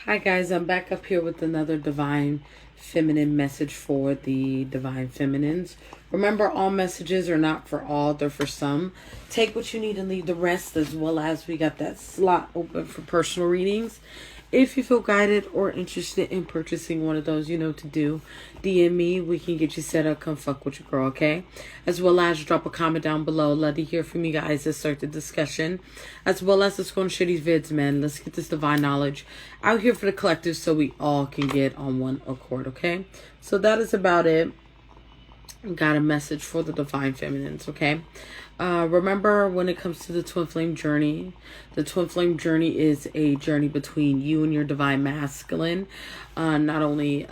Hi guys, I'm back up here with another divine feminine message for the divine feminines. Remember, all messages are not for all, they're for some. Take what you need and leave the rest, as well as we got that slot open for personal readings. If you feel guided or interested in purchasing one of those, you know what to do. DM me. We can get you set up. Come fuck with your girl, okay? As well as drop a comment down below. Love to hear from you guys. Let's start the discussion. As well as let's go and share these vids, man. Let's get this divine knowledge out here for the collective so we all can get on one accord, okay? So that is about it. Got a message for the divine feminines, okay? Remember, when it comes to the twin flame journey, the twin flame journey is a journey between you and your divine masculine, not only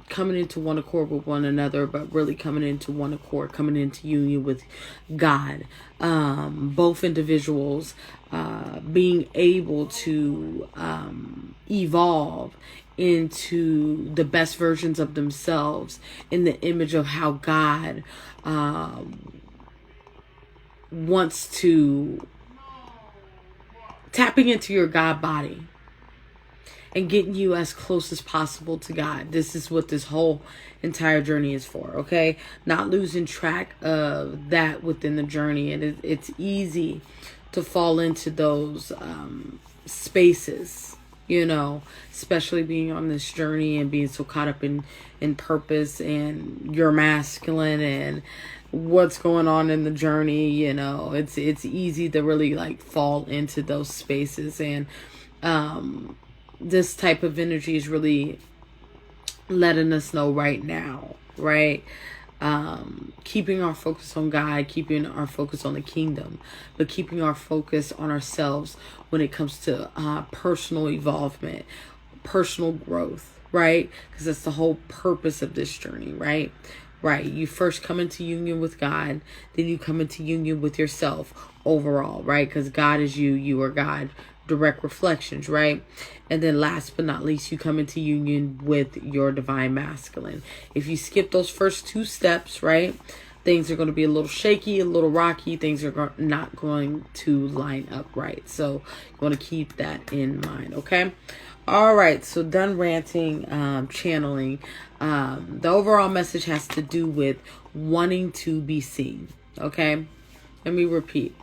coming into one accord with one another, but really coming into one accord, coming into union with God. Both individuals being able to evolve into the best versions of themselves in the image of how God wants to, tapping into your God body and getting you as close as possible to God. This is what this whole entire journey is for, okay? Not losing track of that within the journey. And it's easy to fall into those spaces, you know, especially being on this journey and being so caught up in purpose and your masculine and what's going on in the journey. You know, it's easy to really like fall into those spaces. And this type of energy is really letting us know right now, right? Keeping our focus on God, keeping our focus on the kingdom, but keeping our focus on ourselves when it comes to personal evolvement, personal growth, right? Because that's the whole purpose of this journey, right? Right. You first come into union with God, then you come into union with yourself overall, right? Because God is you, you are God, direct reflections, right? And then last but not least, you come into union with your divine masculine. If you skip those first two steps, right, things are going to be a little shaky, a little rocky. Things are not going to line up right. So you want to keep that in mind, okay? All right, so done ranting, channeling. The overall message has to do with wanting to be seen, okay? Let me repeat.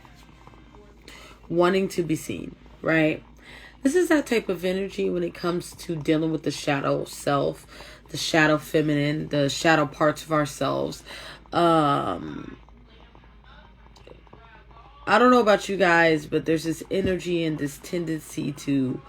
Wanting to be seen, right? This is that type of energy when it comes to dealing with the shadow self, the shadow feminine, the shadow parts of ourselves. I don't know about you guys, but there's this energy and this tendency to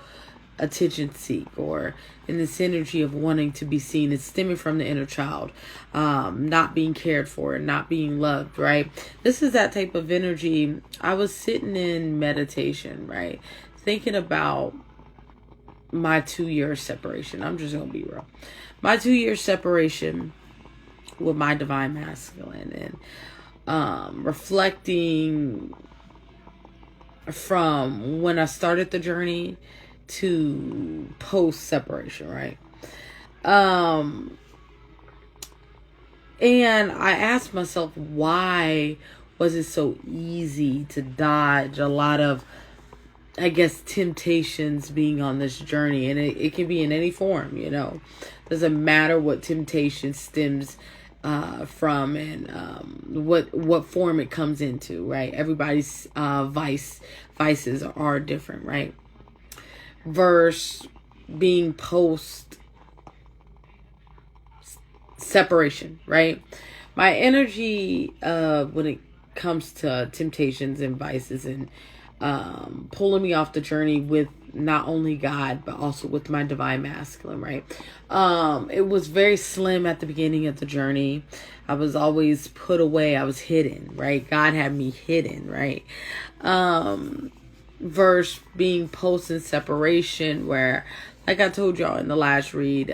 attention seek, or in this energy of wanting to be seen. It's stemming from the inner child, not being cared for and not being loved, right? This is that type of energy. I was sitting in meditation, right, thinking about my 2-year separation. I'm just gonna be real. My 2-year separation with my divine masculine, and reflecting from when I started the journey to post separation, right? And I asked myself, why was it so easy to dodge a lot of, I guess, temptations being on this journey? And it can be in any form, you know, doesn't matter what temptation stems from, and what form it comes into, right? Everybody's vices are different, right? Versus being post separation, right? My energy when it comes to temptations and vices and pulling me off the journey with not only God but also with my divine masculine, right? It was very slim at the beginning of the journey. I was always put away. I was hidden, right? God had me hidden, right? Verse being post and separation, where, like I told y'all in the last read,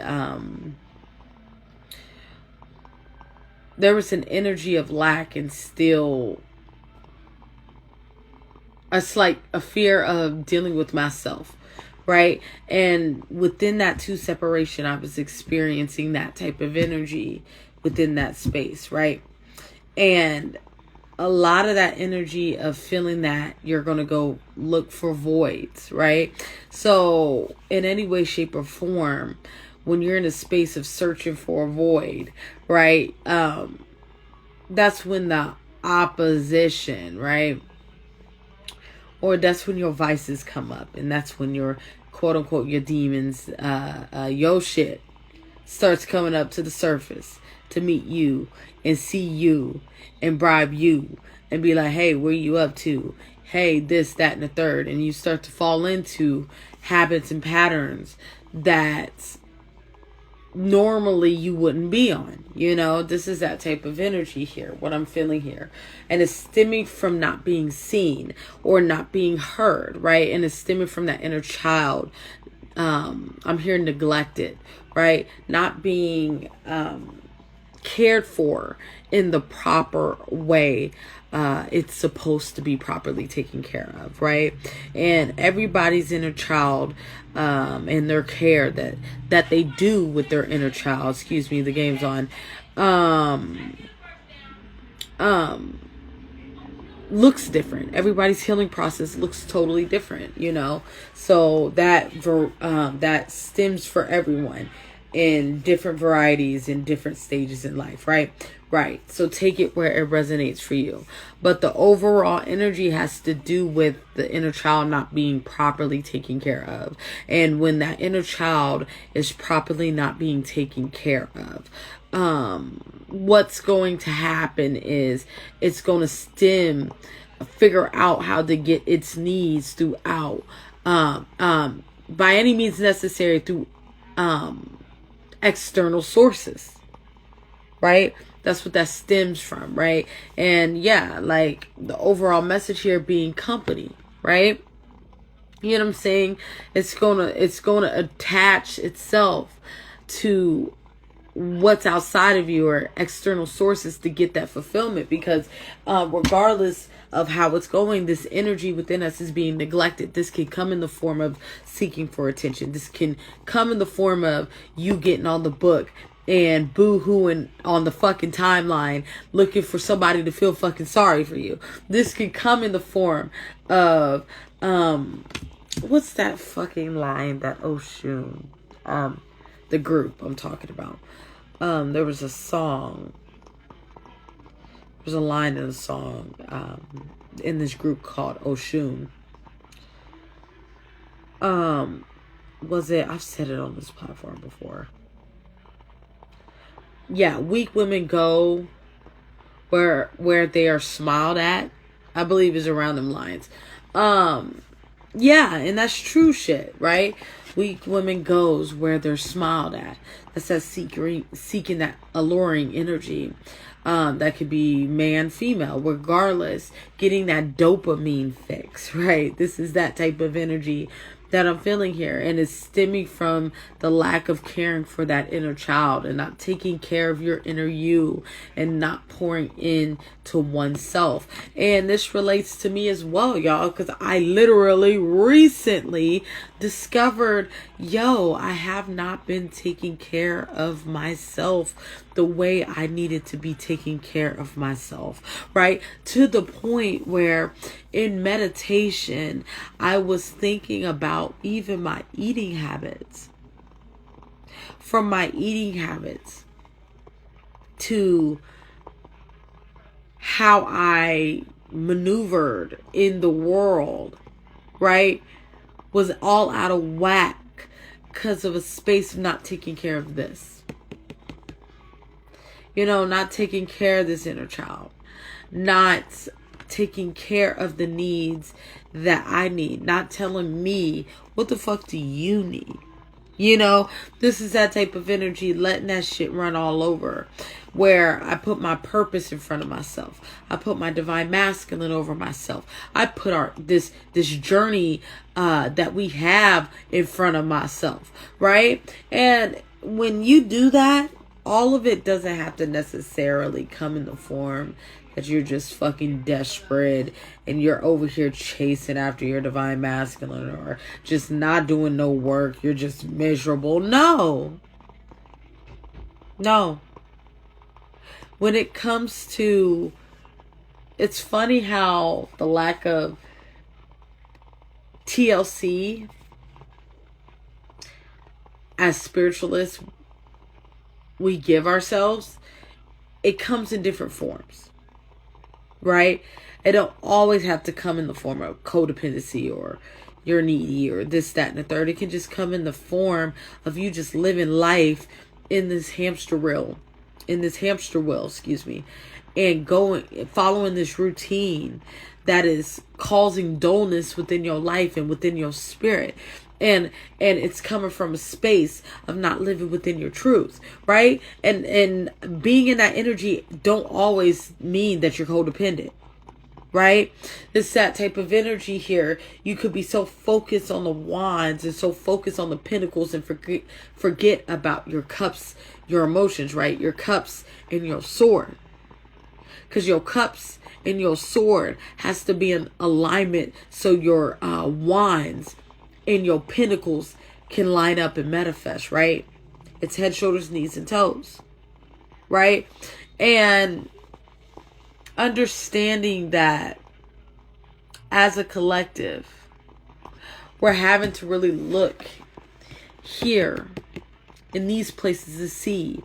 there was an energy of lack and still a fear of dealing with myself, right? And within that two separation, I was experiencing that type of energy within that space, right? And a lot of that energy of feeling that you're going to go look for voids, right? So in any way, shape, or form, when you're in a space of searching for a void, right? That's when the opposition, right? Or that's when your vices come up, and that's when your quote unquote your demons, your shit starts coming up to the surface to meet you and see you and bribe you and be like, hey, where you up to? Hey, this, that, and the third. And you start to fall into habits and patterns that normally you wouldn't be on. You know, this is that type of energy here, what I'm feeling here. And it's stemming from not being seen or not being heard, right? And it's stemming from that inner child. I'm here neglected, right? Not being cared for in the proper way it's supposed to be properly taken care of, right? And everybody's inner child and their care that they do with their inner child, excuse me, the game's on, looks different. Everybody's healing process looks totally different, you know. So that stems for everyone in different varieties in different stages in life, right? Right. So take it where it resonates for you. But the overall energy has to do with the inner child not being properly taken care of. And when that inner child is properly not being taken care of, what's going to happen is it's going to figure out how to get its needs throughout, by any means necessary, through external sources, right? That's what that stems from, right? And yeah, like the overall message here being company, right? You know what I'm saying? It's gonna attach itself to what's outside of you or external sources to get that fulfillment, because regardless of how it's going, this energy within us is being neglected. This can come in the form of seeking for attention. This can come in the form of you getting on the book and boo-hooing on the fucking timeline looking for somebody to feel fucking sorry for you. This can come in the form of what's that fucking line that Oshun, the group I'm talking about, there was a song, there's a line in a song in this group called Oshun. Was it, I've said it on this platform before. Yeah, weak women go where they are smiled at, I believe is around them lines. Yeah, and that's true shit, right? Weak women goes where they're smiled at. That's that seeking that alluring energy. That could be man, female, regardless, getting that dopamine fix, right? This is that type of energy that I'm feeling here, and it's stemming from the lack of caring for that inner child and not taking care of your inner you and not pouring in to oneself. And this relates to me as well, y'all, because I literally recently discovered, I have not been taking care of myself the way I needed to be taking care of myself, right? To the point where in meditation, I was thinking about even my eating habits. From my eating habits to how I maneuvered in the world, right? Was all out of whack because of a space of not taking care of this. You know, not taking care of this inner child. Not taking care of the needs that I need. Not telling me, what the fuck do you need? You know, this is that type of energy, letting that shit run all over. Where I put my purpose in front of myself. I put my divine masculine over myself. I put this journey that we have in front of myself, right? And when you do that, all of it doesn't have to necessarily come in the form that you're just fucking desperate and you're over here chasing after your divine masculine or just not doing no work. You're just miserable. No. When it comes to it's funny how the lack of TLC as spiritualists we give ourselves, it comes in different forms, right? It don't always have to come in the form of codependency or you're needy or this, that, and the third. It can just come in the form of you just living life in this hamster wheel, excuse me, and following this routine that is causing dullness within your life and within your spirit. And it's coming from a space of not living within your truth, right? And being in that energy don't always mean that you're codependent, right? It's that type of energy here. You could be so focused on the wands and so focused on the pentacles and forget about your cups, your emotions, right? Your cups and your sword. Because your cups and your sword has to be in alignment so your wands and your pentacles can line up and manifest, right? It's head, shoulders, knees, and toes, right? And understanding that as a collective, we're having to really look here in these places to see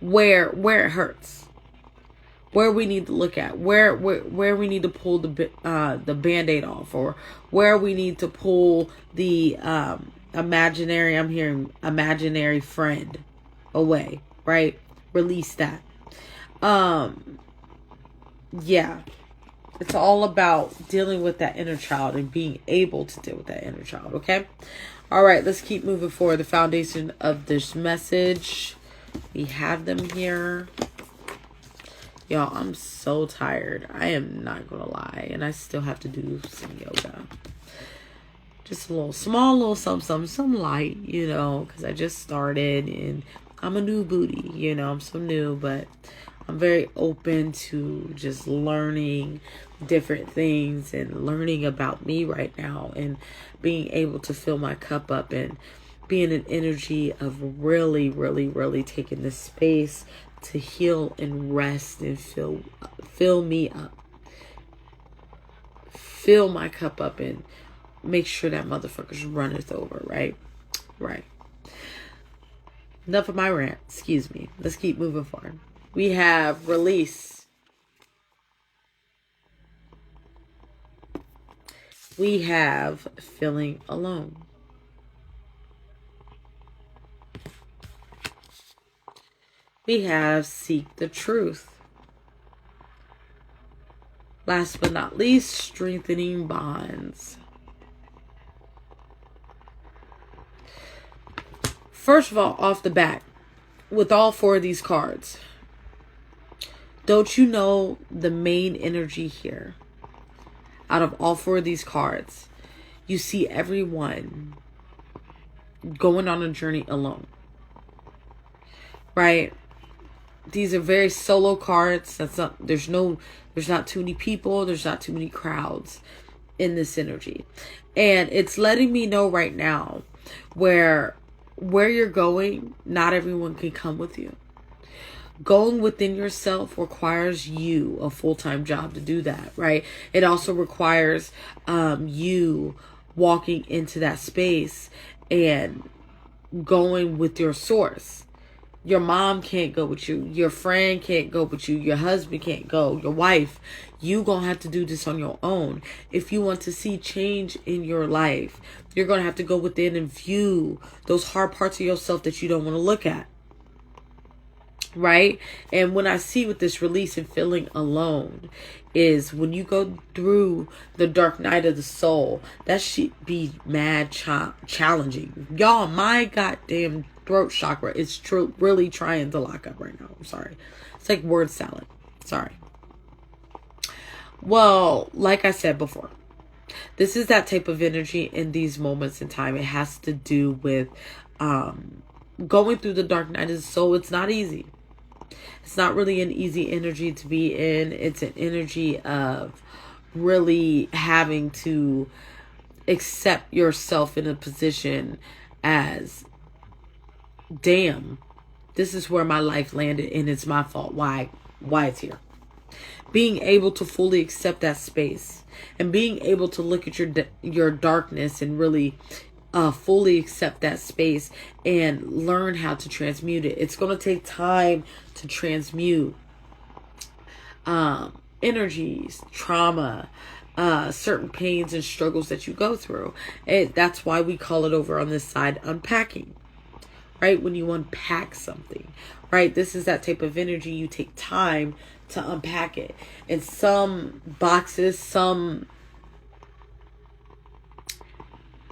where it hurts, where we need to look at, where we need to pull the Band-Aid off, or where we need to pull the imaginary friend away, right? Release that. Yeah. It's all about dealing with that inner child and being able to deal with that inner child, okay? All right, let's keep moving forward. The foundation of this message. We have them here. Y'all, I'm so tired. I am not gonna lie. And I still have to do some yoga. Just a little some light, you know, because I just started and I'm a new booty, you know, I'm so new, but I'm very open to just learning different things and learning about me right now and being able to fill my cup up and be in an energy of really, really, really taking this space to heal and rest and fill me up. Fill my cup up and make sure that motherfucker's runneth over, right? Right. Enough of my rant. Excuse me. Let's keep moving forward. We have release. We have feeling alone. We have seek the truth. Last but not least, strengthening bonds. First of all, off the bat, with all four of these cards, don't you know the main energy here? Out of all four of these cards, you see everyone going on a journey alone. Right? These are very solo cards. There's not too many people, there's not too many crowds in this energy. And it's letting me know right now where you're going, not everyone can come with you. Going within yourself requires you a full-time job to do that, right? It also requires you walking into that space and going with your source. Your mom can't go with you. Your friend can't go with you. Your husband can't go. Your wife. You gonna have to do this on your own. If you want to see change in your life, you're gonna have to go within and view those hard parts of yourself that you don't want to look at. Right? And when I see with this release and feeling alone is when you go through the dark night of the soul, that should be mad challenging. Y'all, my goddamn throat chakra is really trying to lock up right now. I'm sorry. It's like word salad. Sorry. Well, like I said before, this is that type of energy in these moments in time. It has to do with going through the dark night of the soul. It's not easy. It's not really an easy energy to be in. It's an energy of really having to accept yourself in a position as, damn, this is where my life landed and it's my fault. Why it's here? being able to fully accept that space and being able to look at your darkness and really fully accept that space and learn how to transmute it. It's going to take time to transmute energies, trauma, certain pains and struggles that you go through. That's why we call it over on this side unpacking, right? When you unpack something, right? This is that type of energy. You take time to unpack it. And some boxes, some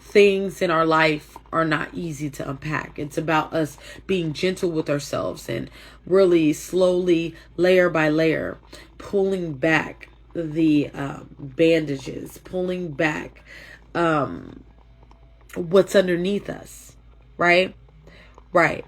things in our life are not easy to unpack. It's about us being gentle with ourselves and really slowly, layer by layer, pulling back the bandages, pulling back what's underneath us, right? Right.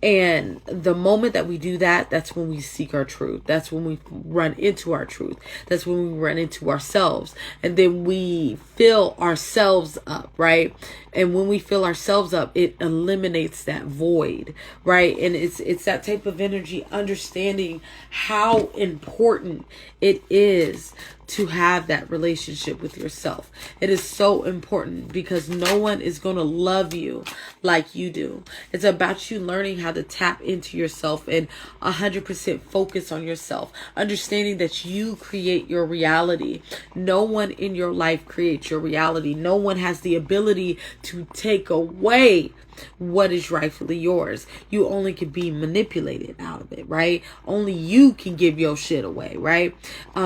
And the moment that we do that, that's when we seek our truth. That's when we run into our truth. That's when we run into ourselves. And then we fill ourselves up, right? And when we fill ourselves up, it eliminates that void, right? And it's that type of energy, understanding how important it is to have that relationship with yourself. It is so important because no one is going to love you like you do. It's about you learning how to tap into yourself and 100% focus on yourself. Understanding that you create your reality. No one in your life creates your reality. No one has the ability to take away what is rightfully yours. You only can be manipulated out of it, right? Only you can give your shit away, right?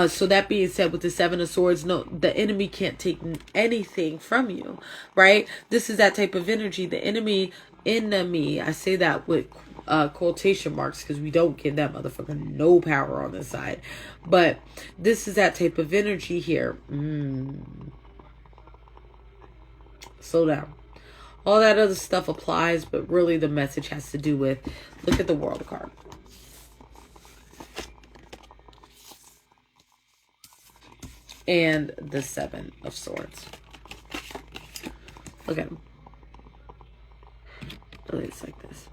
So that being said, with the Seven of Swords, no, the enemy can't take anything from you, right? This is that type of energy. The enemy, I say that with quotation marks because we don't give that motherfucker no power on this side. But this is that type of energy here. Slow down. All that other stuff applies, but really the message has to do with, look at the World card. And the Seven of Swords. Look at them. It's like this.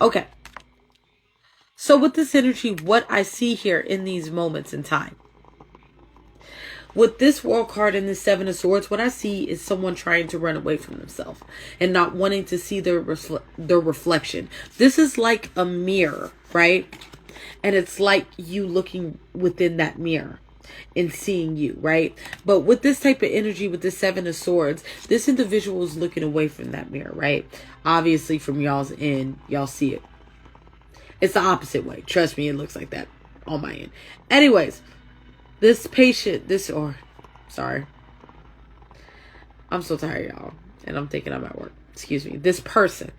Okay. So with this energy, what I see here in these moments in time, with this World card and the Seven of Swords, what I see is someone trying to run away from themselves and not wanting to see their reflection. This is like a mirror, right? And it's like you looking within that mirror and seeing you, right? But with this type of energy, with the Seven of Swords, this individual is looking away from that mirror, right? Obviously, from y'all's end, y'all see it. It's the opposite way. Trust me, it looks like that on my end. Anyways, this patient, sorry. I'm so tired, y'all. And I'm thinking I'm at work. Excuse me. This person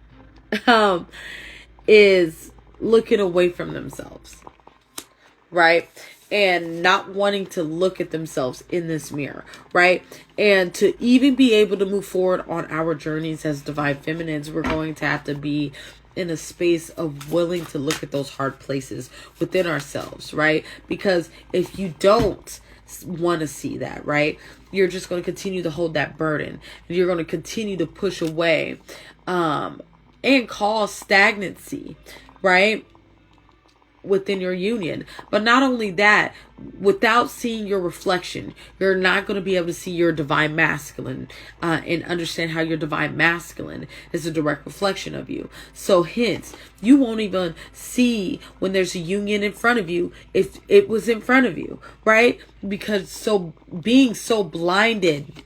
is looking away from themselves, right? And not wanting to look at themselves in this mirror, right? And to even be able to move forward on our journeys as divine feminines, we're going to have to be in a space of willing to look at those hard places within ourselves, right? Because if you don't want to see that, right, you're just going to continue to hold that burden. You're going to continue to push away and cause stagnancy, right, within your union. But not only that, without seeing your reflection, you're not going to be able to see your divine masculine and understand how your divine masculine is a direct reflection of you. So hence, you won't even see when there's a union in front of you if it was in front of you, right? Because being so blinded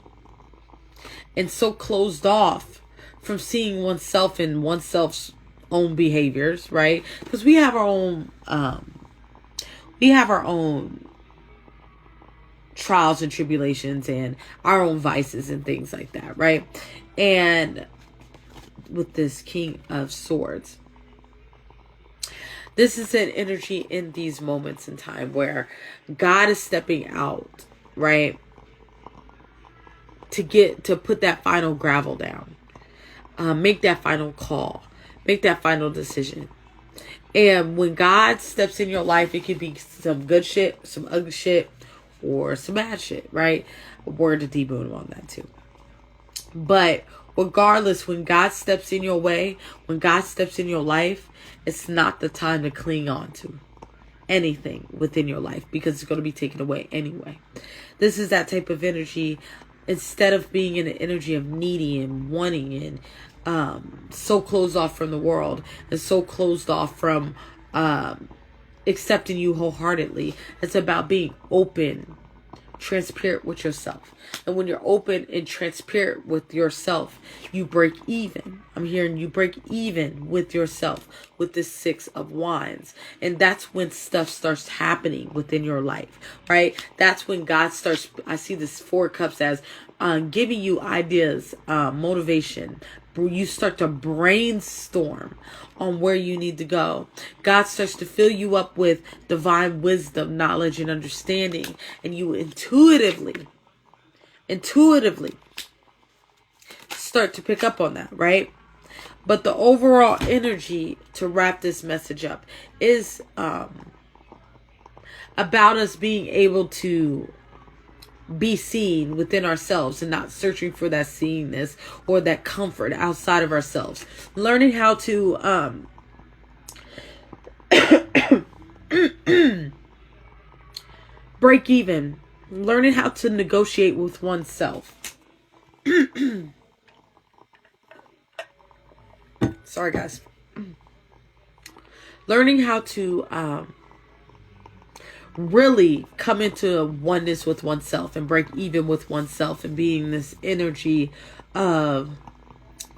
and so closed off from seeing oneself and oneself's own behaviors, right? Because we have our own trials and tribulations and our own vices and things like that, right? And with this King of Swords, this is an energy in these moments in time where God is stepping out, right, to put that final gravel down, make that final call, make that final decision. And when God steps in your life, it could be some good shit, some ugly shit, or some bad shit, right? Word to D-Boom on that too. But regardless, when God steps in your way, when God steps in your life, it's not the time to cling on to. anything within your life, because it's going to be taken away anyway. This is that type of energy. Instead of being in an energy of needy and wanting and so closed off from the world and so closed off from accepting you wholeheartedly, it's about being open, transparent with yourself. And when you're open and transparent with yourself, you break even. I'm hearing you break even with yourself with this 6 of Wands. And that's when stuff starts happening within your life, right? That's when God starts, I see this 4 cups as giving you ideas, motivation. You start to brainstorm on where you need to go. God starts to fill you up with divine wisdom, knowledge, and understanding. And you intuitively start to pick up on that, right? But the overall energy, to wrap this message up, is about us being able to be seen within ourselves and not searching for that seeingness or that comfort outside of ourselves. Learning how to break even. Learning how to negotiate with oneself. Sorry, guys. Learning how to really come into oneness with oneself and break even with oneself, and being this energy of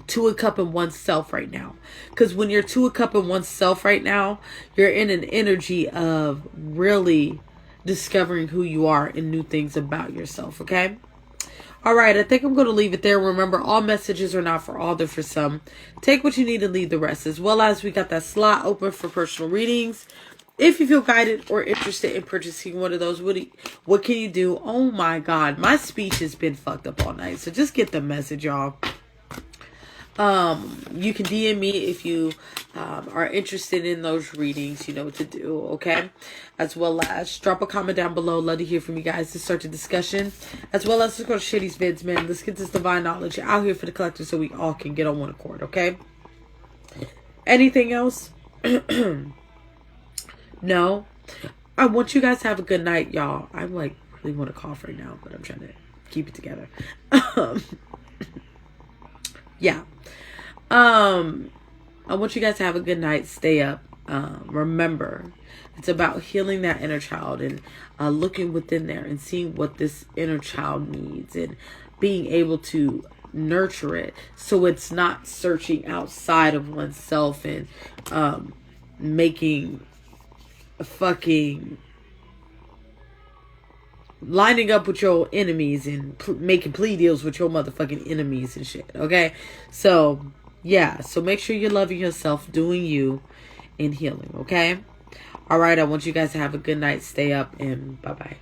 2 a cup in oneself right now. Because when you're 2 a cup in oneself right now, you're in an energy of really discovering who you are and new things about yourself. Okay. All right. I think I'm going to leave it there. Remember, all messages are not for all. They're for some. Take what you need and leave the rest. As well as we got that slot open for personal readings. If you feel guided or interested in purchasing one of those, what can you do? Oh my God, my speech has been fucked up all night. So just get the message, y'all. You can DM me if you are interested in those readings. You know what to do, okay? As well as drop a comment down below. Love to hear from you guys to start the discussion. As well as, let's go to share these vids, man. Let's get this divine knowledge out here for the collector so we all can get on one accord, okay? Anything else? No. I want you guys to have a good night, y'all. I'm like really want to cough right now, but I'm trying to keep it together. Yeah. I want you guys to have a good night. Stay up. Remember, it's about healing that inner child and looking within there and seeing what this inner child needs and being able to nurture it so it's not searching outside of oneself and making fucking lining up with your enemies and making plea deals with your motherfucking enemies and shit. Okay, so yeah, so make sure you're loving yourself, doing you, and healing. Okay, all right, I want you guys to have a good night. Stay up, and bye bye.